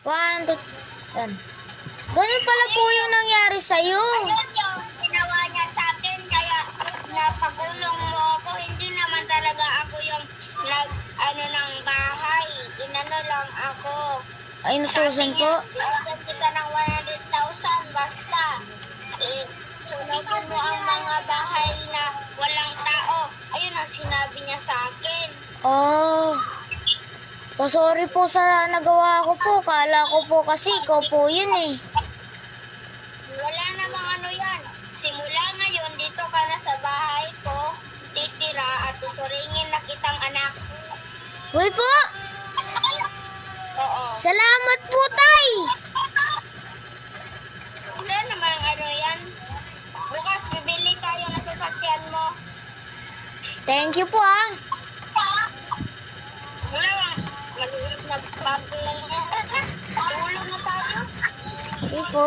1, 2, yan. Ganun pala po yung nangyari sa'yo. Ayun yung ginawa niya sa akin, kaya napagulong mo ako. Hindi naman talaga ako yung ng bahay. Inano lang ako. Ay, natusan po. Bigyan kita ng 100,000 basta. Sunodin mo ang mga bahay na walang tao. Ayun ang sinabi niya sa akin. Oh. Sorry po sa nagawa ko po. Kala ko po kasi ikaw po yun eh. Wala namang ano yan. Simula ngayon, dito ka na sa bahay ko, titira at tuturingin na kitang anak. Uy po! Oo. Salamat po, tay! Wala namang ano yan. Bukas bibili tayo ng sasakyan mo. Thank you po ah. Wala bang maliit na papel. Tulong na tayo. Uy po.